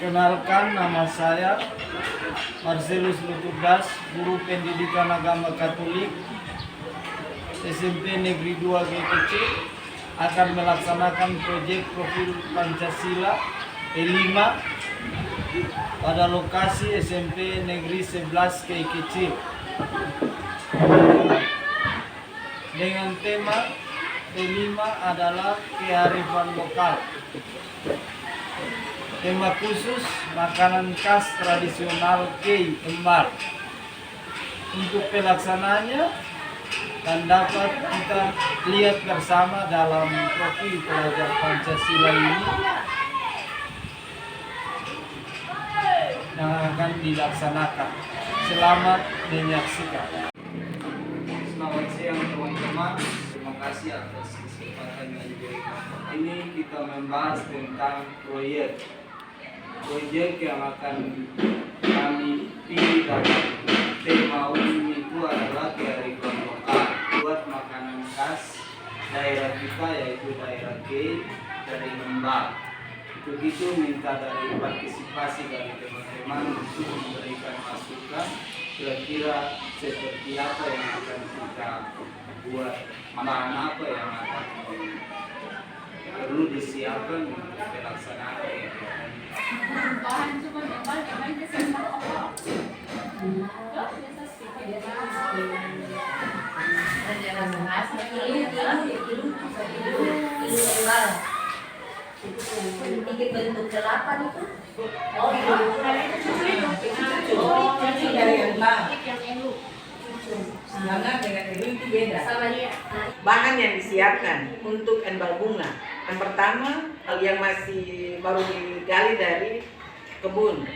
Perkenalkan, nama saya Marcelus Lutugas, guru pendidikan agama Katolik SMP Negeri 2 GKC, akan melaksanakan proyek profil Pancasila E5 pada lokasi SMP Negeri 11 GKC dengan tema E5 adalah kearifan lokal. Tema khusus makanan khas tradisional Kei Embal. Untuk pelaksanaannya dan dapat kita lihat bersama dalam profil pelajar Pancasila ini yang akan dilaksanakan. Selamat menyaksikan. Selamat siang teman-teman. Terima kasih atas kesempatan yang diberikan. Ini kita membahas tentang proyek yang akan kami pilih dalam tema ini itu adalah kearifan lokal buat makanan khas daerah kita, yaitu daerah Kei dari Embal. Begitu minta dari partisipasi dari teman-teman untuk memberikan masukan kira-kira seperti apa yang akan kita buat, bahan apa yang akan perlu disiapkan untuk pelaksanaan kegiatan. Bahan cuma Embal yang lain bikin bentuk delapan itu. Oh, itu dari Embal. Sedangkan dengan elu itu beda. Salahnya. Bahan yang disiapkan untuk embal bunga. Yang pertama, yang masih baru digali dari kebun.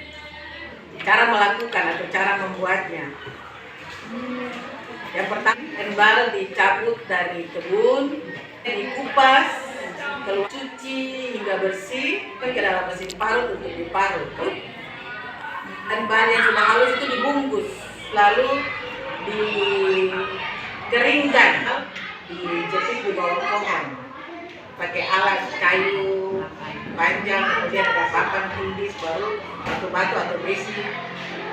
Cara melakukan atau cara membuatnya. Yang pertama, embal dicabut dari kebun, dikupas, keluar cuci hingga bersih, ke dalam mesin parut untuk diparut. Embal yang sudah halus itu dibungkus, lalu dikeringkan, dijepit di bawah pohon pakai alat kayu panjang, kemudian ada papan tindis, baru batu-batu atau besi.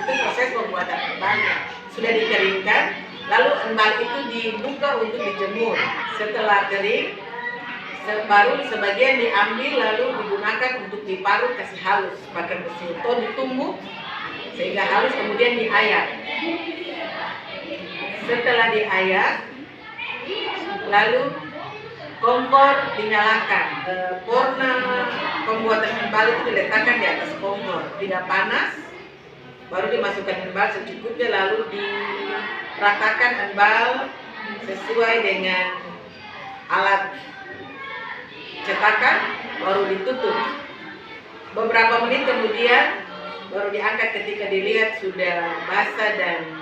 Itu proses pembuatan embalnya. Sudah dikeringkan, lalu embal itu dibuka untuk dijemur. Setelah kering, baru sebagian diambil lalu digunakan untuk diparut, kasih halus pakai mesin ton, ditumbuk sehingga halus, kemudian diayak. Setelah diayak, lalu kompor dinyalakan. Porna pembuatan embal itu diletakkan di atas kompor, tidak panas, baru dimasukkan embal secukupnya, lalu diratakan embal sesuai dengan alat cetakan, baru ditutup. Beberapa menit kemudian baru diangkat. Ketika dilihat sudah basah dan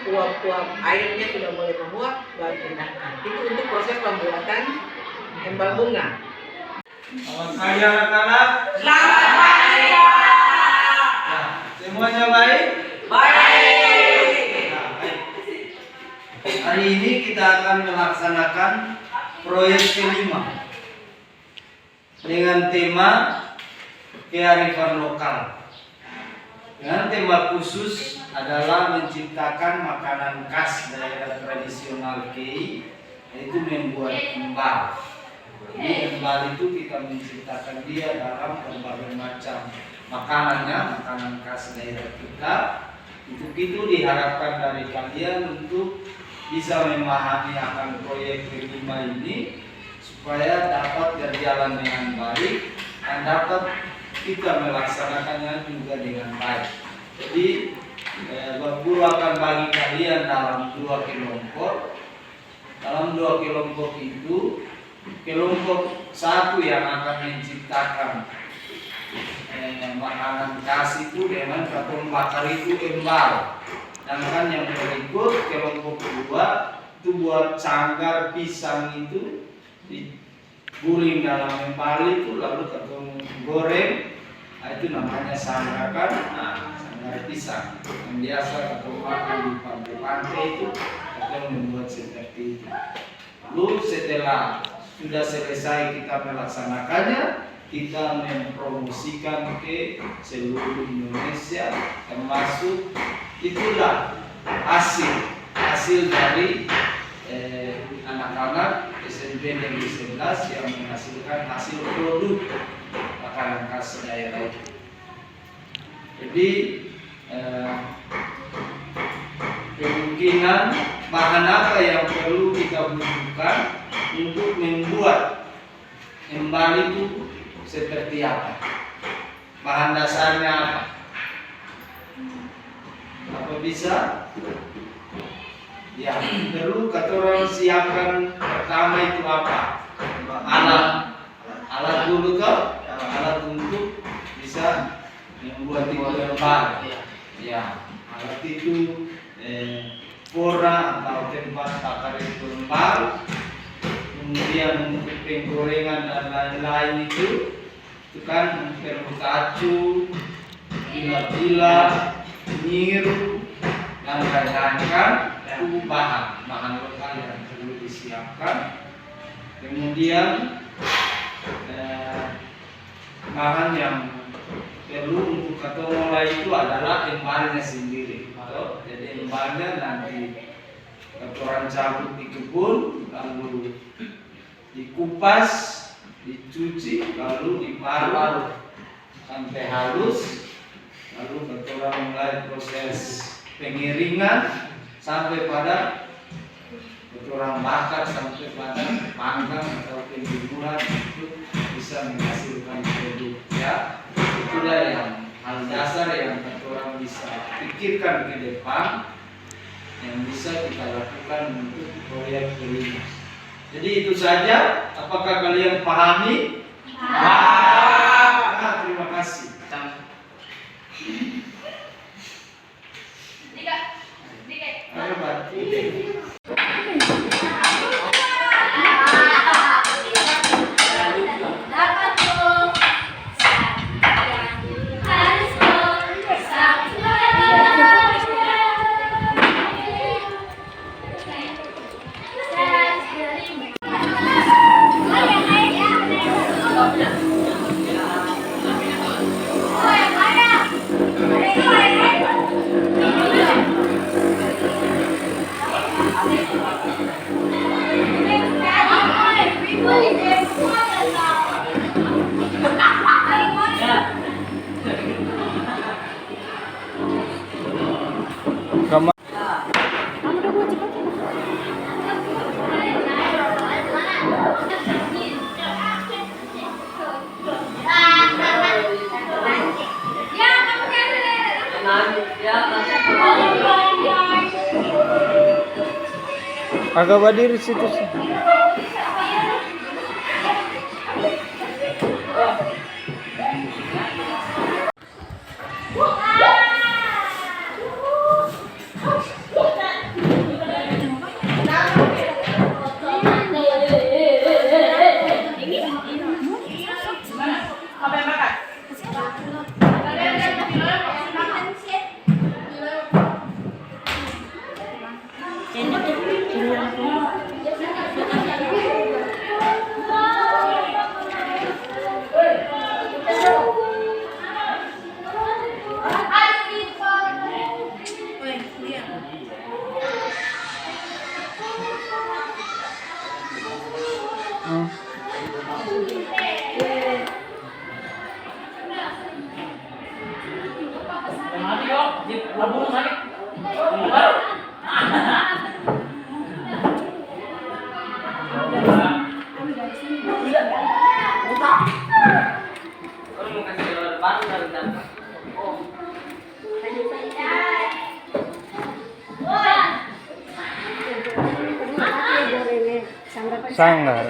uap-uap airnya sudah mulai menguap, baru dipindahkan. Itu untuk proses pembuatan embal bunga. Selamat pagi anak-anak. Selamat pagi. Semuanya baik? Baik. Hari ini kita akan melaksanakan proyek kelima dengan tema kearifan lokal. Dengan tema khusus adalah menciptakan makanan khas daerah tradisional Kei, yaitu membuat embal. Jadi embal itu kita menciptakan dia dalam berbagai macam makanannya, makanan khas daerah kita. Untuk itu diharapkan dari kalian untuk bisa memahami akan proyek kelima ini supaya dapat berjalan dengan baik dan dapat kita melaksanakannya juga dengan baik. Jadi guru akan bagi kalian dalam 2 kelompok. Dalam 2 kelompok itu, kelompok 1 yang akan menciptakan makanan khas itu dengan tepung bakar itu embal. Sedangkan yang berikut kelompok 2 itu buat sanggar pisang itu diguling dalam embal itu, lalu tepung goreng. Nah, itu namanya sanggakan. Nah, sanggar pisang yang biasa atau makan di pantai-pantai itu akan membuat seperti itu. Lalu setelah sudah selesai kita melaksanakannya, kita mempromosikan ke seluruh Indonesia, termasuk itulah hasil dari anak-anak SMP Negeri 11 yang menghasilkan hasil produk makanan khas daerah itu. Jadi kemungkinan bahan apa yang perlu kita butuhkan untuk membuat embal itu seperti apa? Bahan dasarnya apa? Apa bisa? Ya, perlu kata orang siapkan pertama itu apa? Alat dulu toh, alat untuk bisa membuat itu embal. Ya, alat itu pora atau tempat bakar itu embal. Kemudian untuk penggorengan dan lain-lain itu kan perlu kacu, bila-bila, nyiru, dan lain-lain kan. Itu bahan lokal yang perlu disiapkan. Kemudian bahan yang perlu untuk kata mulai itu adalah embalnya sendiri. Jadi embalnya nanti orang cabut di kebun, lalu dikupas, dicuci, lalu diparut sampai halus, lalu orang mulai proses pengiringan sampai pada orang bakar sampai pada panggang atau penjualan itu bisa menghasilkan produk. Ya, itulah yang hal dasar yang orang bisa pikirkan ke depan yang bisa kita lakukan untuk proyek kelima. Jadi itu saja. Apakah kalian pahami? Terima kasih. Ayo, agak berdiri situ sih. Sanggar.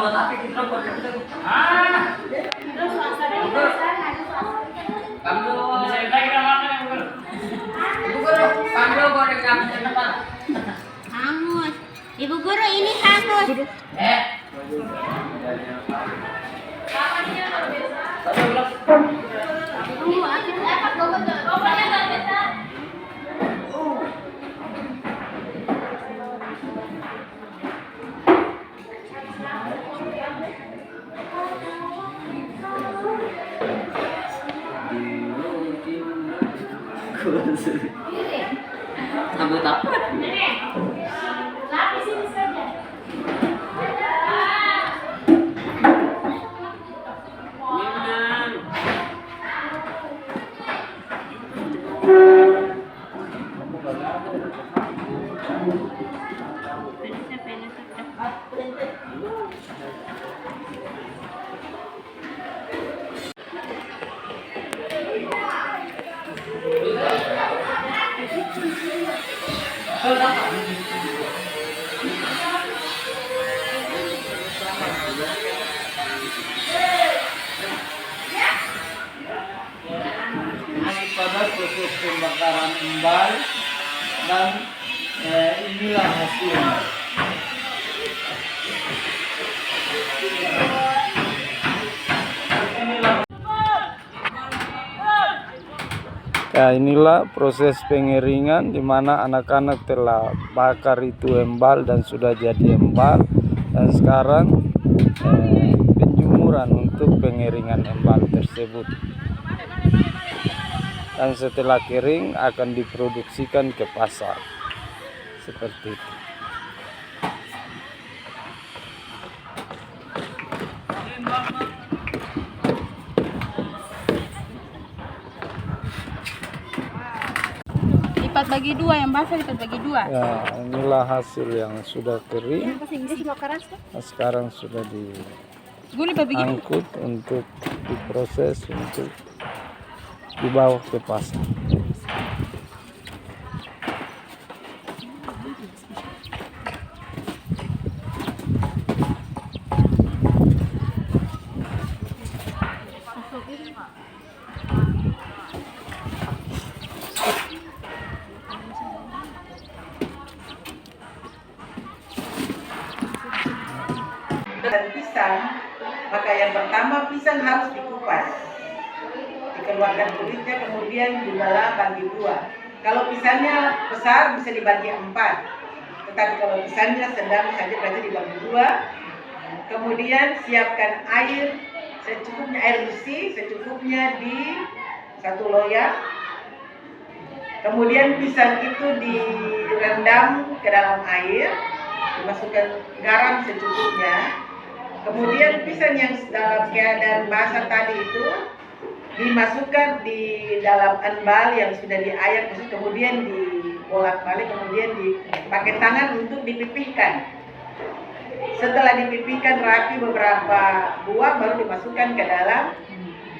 Buat apa kita buat kamu bisa lagi makan yang Hangus. Ibu guru ini hangus. Tunggu, aku dapat Sambut apa? lapis ini saja. Memang. Pada proses pembakaran embal dan inilah hasilnya. Ya, inilah proses pengeringan di mana anak-anak telah bakar itu embal dan sudah jadi embal, dan sekarang penjumuran untuk pengeringan embal tersebut. Dan setelah kering akan diproduksikan ke pasar seperti itu. Lipat bagi dua, yang basah lipat bagi dua. Ya, inilah hasil yang sudah kering. Nah, Nah, sekarang sudah gue lipat bagi dua. diangkut untuk diproses untuk dibawa ke pasar. Dan pisang, maka yang pertama pisang harus dikupas, dikeluarkan kulitnya, kemudian dibelah bagi dua. Kalau pisangnya besar bisa dibagi 4, tetapi kalau pisangnya sedang saja berarti dibagi 2. Kemudian siapkan air secukupnya, air bersih secukupnya di satu loyang. Kemudian pisang itu direndam ke dalam air, dimasukkan garam secukupnya. Kemudian pisang yang dalam keadaan basah tadi itu dimasukkan di dalam embal yang sudah diayak, kemudian dibolak-balik, kemudian dipakai tangan untuk dipipihkan. Setelah dipipihkan rapi beberapa buah, baru dimasukkan ke dalam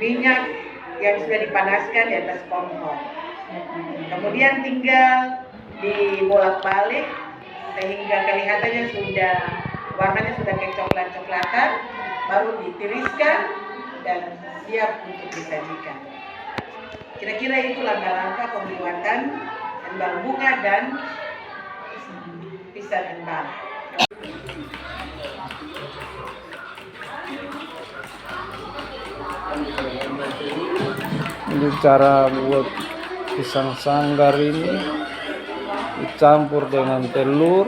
minyak yang sudah dipanaskan di atas kompor. Kemudian tinggal dibolak-balik sehingga kelihatannya sudah, warnanya sudah kecoklat-coklatan, baru ditiriskan dan siap untuk disajikan. Kira-kira itu langkah-langkah pembuatan embal bunga dan pisang embal. Ini cara buat pisang sanggar ini, dicampur dengan telur,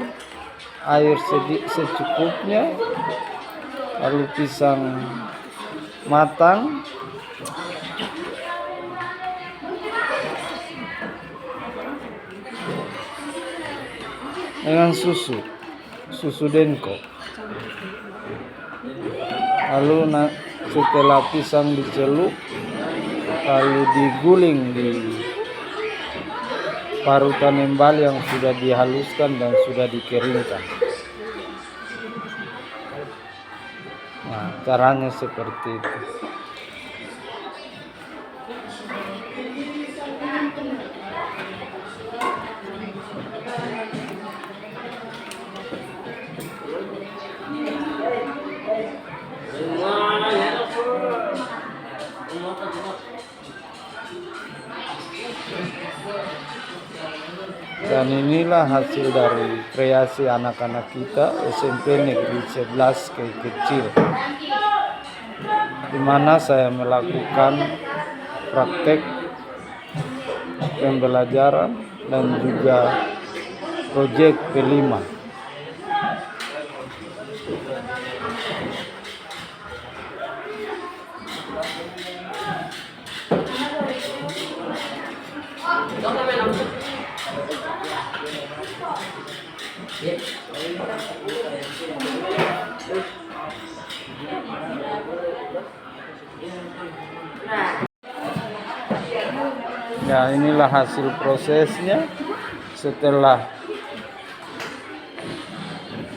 air secukupnya, lalu pisang matang, dengan susu denko. Lalu setelah pisang dicelup, lalu diguling di parutan embal yang sudah dihaluskan dan sudah dikeringkan. Nah, caranya seperti itu. Dan inilah hasil dari kreasi anak-anak kita SMP Negeri 11 Kecil, di mana saya melakukan praktek pembelajaran dan juga proyek P5. Ya, inilah hasil prosesnya setelah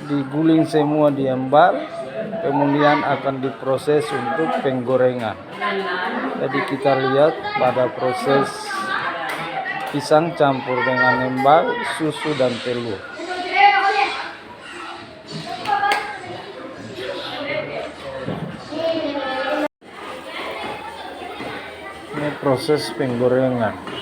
diguling semua di embal, kemudian akan diproses untuk penggorengan. Jadi kita lihat pada proses pisang campur dengan embal, susu dan telur. Ini proses penggorengan.